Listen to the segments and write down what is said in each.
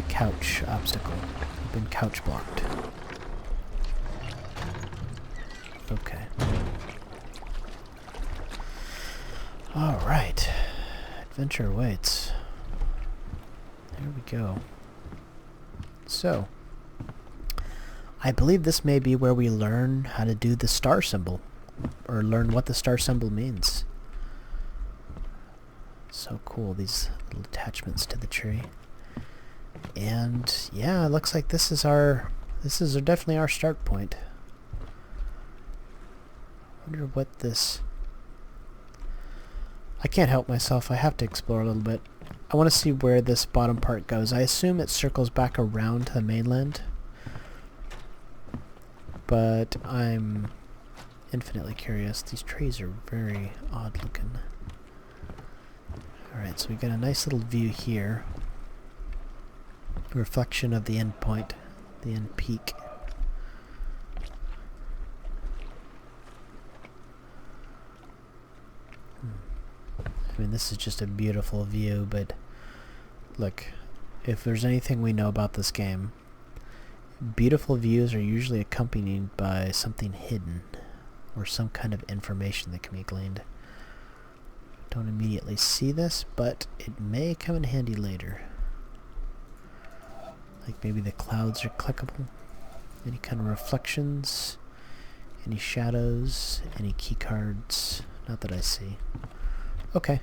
couch obstacle. You've been couch blocked. Okay. Alright. Adventure awaits. There we go. So, I believe this may be where we learn how to do the star symbol. Or learn what the star symbol means. So cool, these little attachments to the tree. And yeah, it looks like this is definitely our start point. I wonder what this... I can't help myself, I have to explore a little bit. I want to see where this bottom part goes. I assume it circles back around to the mainland. But I'm infinitely curious. These trees are very odd looking. Alright, so we got a nice little view here. A reflection of the end point, the end peak. I mean, this is just a beautiful view, but look, if there's anything we know about this game, beautiful views are usually accompanied by something hidden, or some kind of information that can be gleaned. Don't immediately see this, but it may come in handy later. Like maybe the clouds are clickable, any kind of reflections, any shadows, any key cards, not that I see. Okay.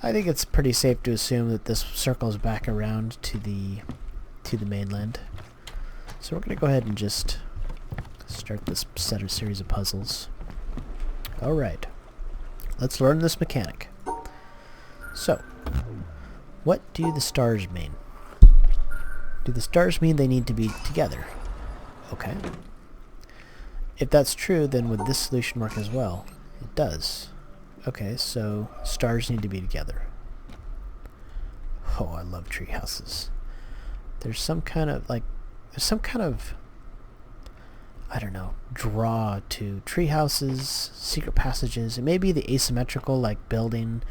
I think it's pretty safe to assume that this circles back around to the mainland. So we're going to go ahead and just start this series of puzzles. Alright. Let's learn this mechanic. So, what do the stars mean? Do the stars mean they need to be together? Okay. If that's true, then would this solution work as well? It does. Okay, so stars need to be together. Oh, I love tree houses. There's some kind of, I don't know, draw to tree houses, secret passages. It may be the asymmetrical, like building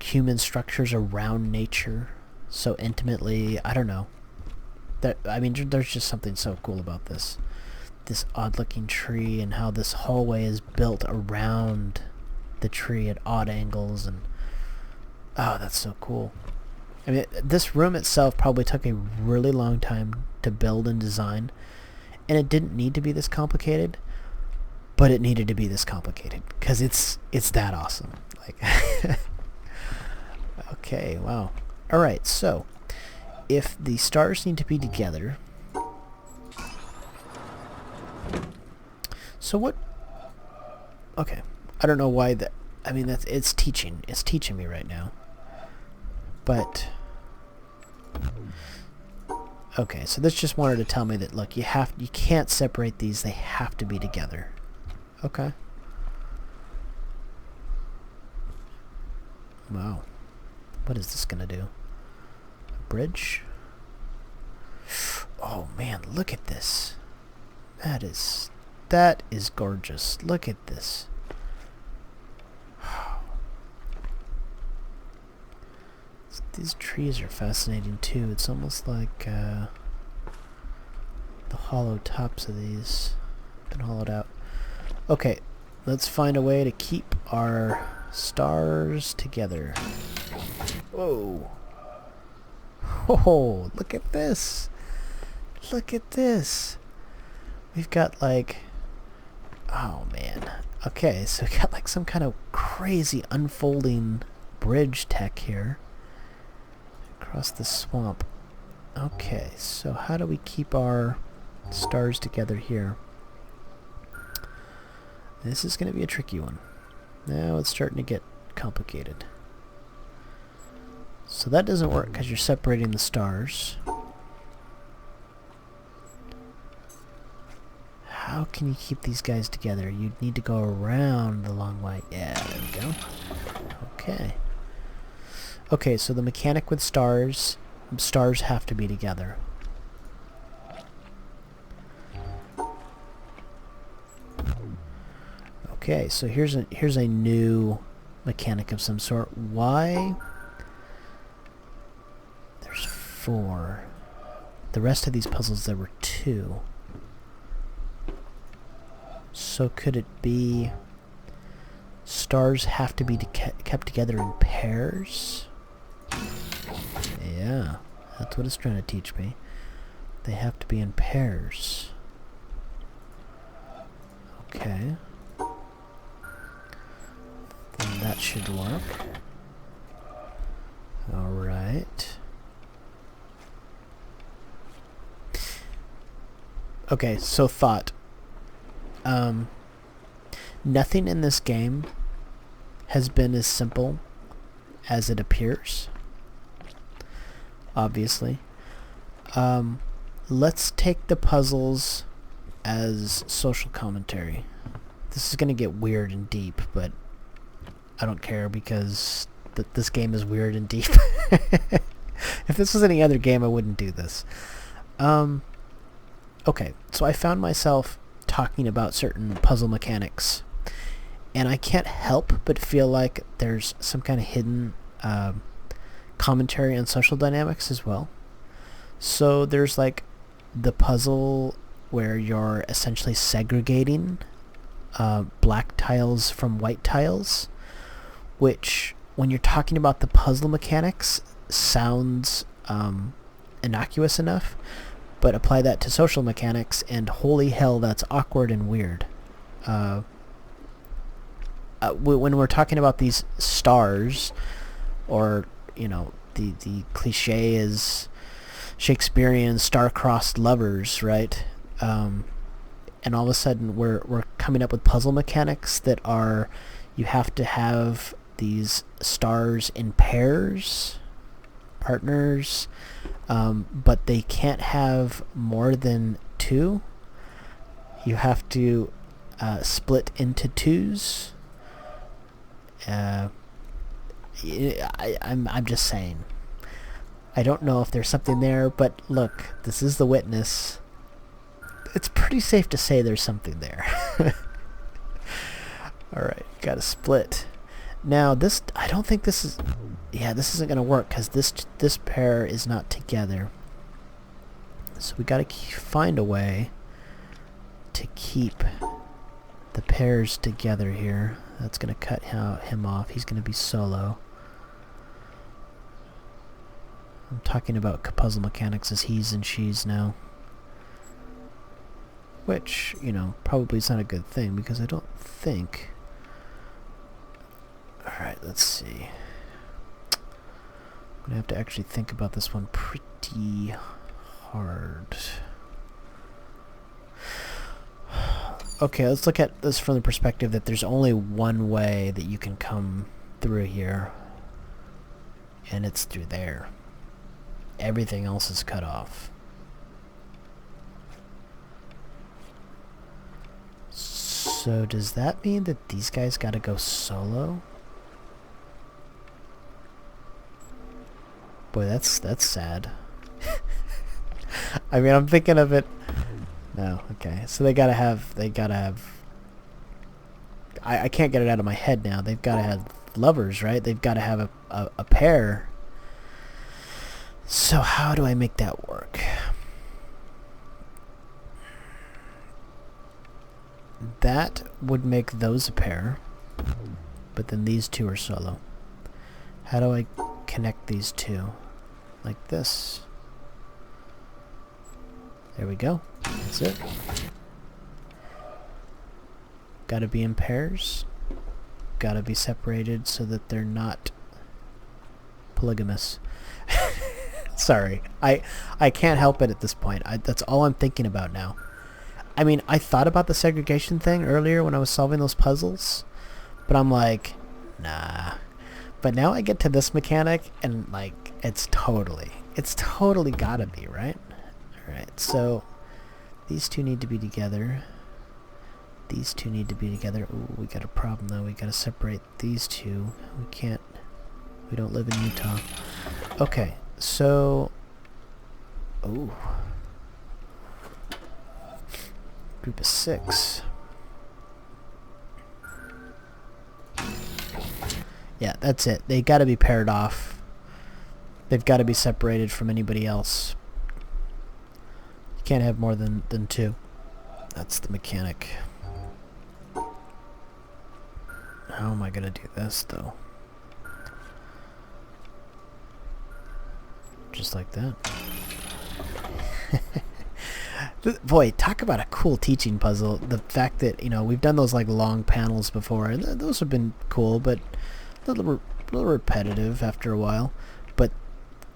human structures around nature so intimately. I don't know. I mean, there's just something so cool about this. This odd-looking tree and how this hallway is built around the tree at odd angles, and oh, that's so cool. I mean, this room itself probably took a really long time to build and design, and it didn't need to be this complicated, but it needed to be this complicated because it's that awesome. Like, okay, wow. All right, so if the stars need to be together, so what? Okay, I don't know why that. I mean, it's teaching. It's teaching me right now. But okay, so this just wanted to tell me that look, you can't separate these. They have to be together. Okay. Wow. What is this gonna do? A bridge? Oh man, look at this. That is gorgeous. Look at this. These trees are fascinating too. It's almost like the hollow tops of these have been hollowed out. Okay, let's find a way to keep our stars together. Whoa. Oh, look at this. Look at this. We've got like... Oh man. Okay, so we got like some kind of crazy unfolding bridge tech here. Across the swamp. Okay, so how do we keep our stars together here? This is going to be a tricky one. Now it's starting to get complicated. So that doesn't work because you're separating the stars. How can you keep these guys together? You'd need to go around the long way. Yeah, there we go. Okay. Okay, so the mechanic with stars have to be together. Okay, so here's a new mechanic of some sort. Why? There's 4. The rest of these puzzles, there were 2. So could it be stars have to be kept together in pairs? Yeah, that's what it's trying to teach me. They have to be in pairs. Okay. Then that should work. Alright. Okay, so thought. Nothing in this game has been as simple as it appears. Obviously. Let's take the puzzles as social commentary. This is going to get weird and deep, but I don't care because this game is weird and deep. If this was any other game, I wouldn't do this. Okay, so I found myself talking about certain puzzle mechanics, and I can't help but feel like there's some kind of hidden commentary on social dynamics as well. So there's like the puzzle where you're essentially segregating black tiles from white tiles, which when you're talking about the puzzle mechanics sounds innocuous enough, but apply that to social mechanics and holy hell, that's awkward and weird. When we're talking about these stars, or you know, the cliche is Shakespearean star-crossed lovers, right? And all of a sudden we're coming up with puzzle mechanics that are, you have to have these stars in pairs, partners, but they can't have more than 2. You have to split into 2s. I'm just saying. I don't know if there's something there, but look, this is The Witness. It's pretty safe to say there's something there. Alright, gotta split. Now this, I don't think this is, yeah, this isn't gonna work because this pair is not together. So we gotta find a way to keep the pairs together here. That's gonna cut him off. He's gonna be solo. I'm talking about puzzle mechanics as he's and she's now. Which, you know, probably is not a good thing because I don't think... Alright, let's see. I'm gonna have to actually think about this one pretty hard. Okay, let's look at this from the perspective that there's only one way that you can come through here, and it's through there. Everything else is cut off. So does that mean that these guys gotta go solo? Boy, that's sad. I mean, I'm thinking of it. No, okay. So they gotta have. I can't get it out of my head now. They've gotta have lovers, right? They've gotta have a pair. So how do I make that work? That would make those a pair, but then these 2 are solo. How do I connect these 2? Like this. There we go. That's it. Gotta be in pairs. Gotta be separated so that they're not polygamous. Sorry. I can't help it at this point. That's all I'm thinking about now. I mean, I thought about the segregation thing earlier when I was solving those puzzles, but I'm like, nah. But now I get to this mechanic and like, it's totally gotta be, right? Alright, so these 2 need to be together. These 2 need to be together. Ooh, we got a problem though. We gotta separate these 2. We don't live in Utah. Okay, so... Ooh. Group of 6. Yeah, that's it. They gotta be paired off. They've got to be separated from anybody else. You can't have more than two. That's the mechanic. How am I gonna do this though? Just like that. Boy, talk about a cool teaching puzzle. The fact that, you know, we've done those like long panels before, and those have been cool, but a little repetitive after a while. But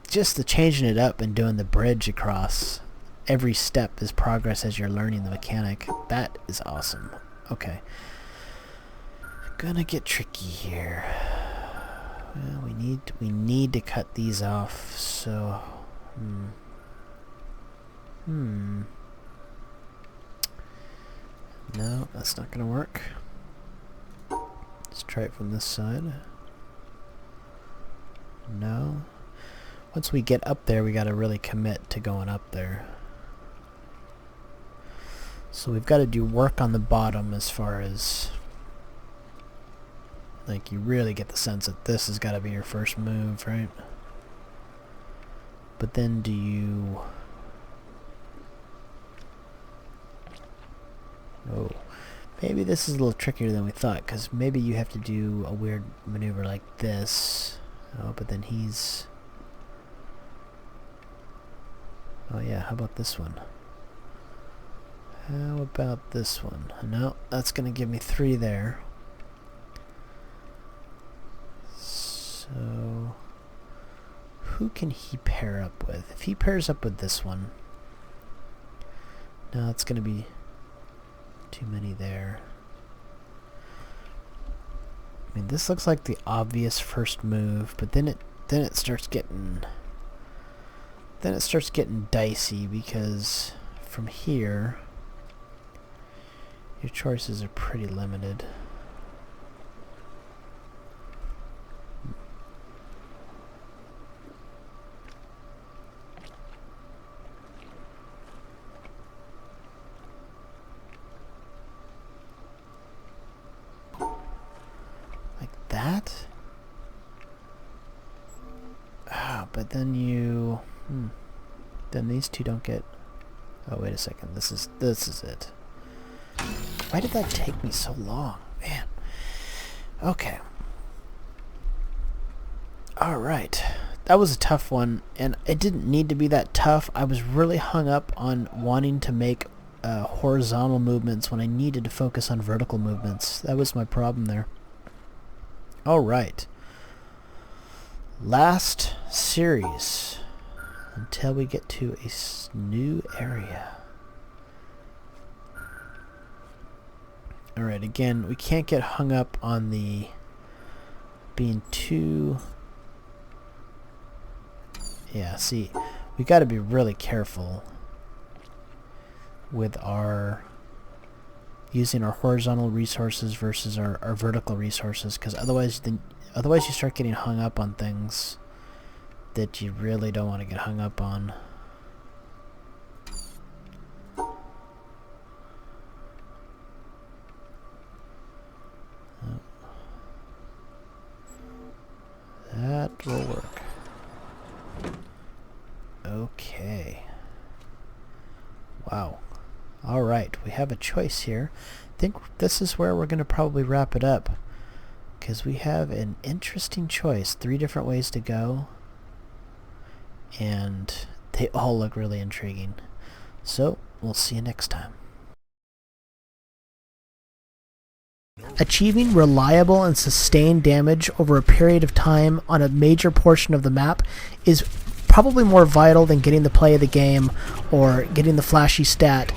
just the changing it up and doing the bridge across every step is progress as you're learning the mechanic. That is awesome. Okay. Gonna get tricky here. Well, we need to cut these off, so no, that's not gonna work. Let's try it from this side. No. Once we get up there, we gotta really commit to going up there. So we've got to do work on the bottom as far as, like, you really get the sense that this has got to be your first move, right? But then do you... Oh, maybe this is a little trickier than we thought, because maybe you have to do a weird maneuver like this. Oh, but then he's... Oh yeah, how about this one? How about this one? No, that's going to give me 3 there. So, who can he pair up with? If he pairs up with this one, no, it's going to be too many there. I mean, this looks like the obvious first move, but then it starts getting dicey, because from here your choices are pretty limited. Like that? Ah, but then you... Then these two don't get... Oh, wait a second. This is it. Why did that take me so long? Man. Okay. Alright. That was a tough one, and it didn't need to be that tough. I was really hung up on wanting to make horizontal movements when I needed to focus on vertical movements. That was my problem there. Alright. Last series until we get to a new area. Alright, again, we can't get hung up on the being too... Yeah, see, we got to be really careful with our using our horizontal resources versus our vertical resources, because otherwise you start getting hung up on things that you really don't want to get hung up on. That will work. Okay. Wow. Alright, we have a choice here. I think this is where we're going to probably wrap it up, because we have an interesting choice. 3 different ways to go, and they all look really intriguing. So, we'll see you next time. Achieving reliable and sustained damage over a period of time on a major portion of the map is probably more vital than getting the play of the game or getting the flashy stat.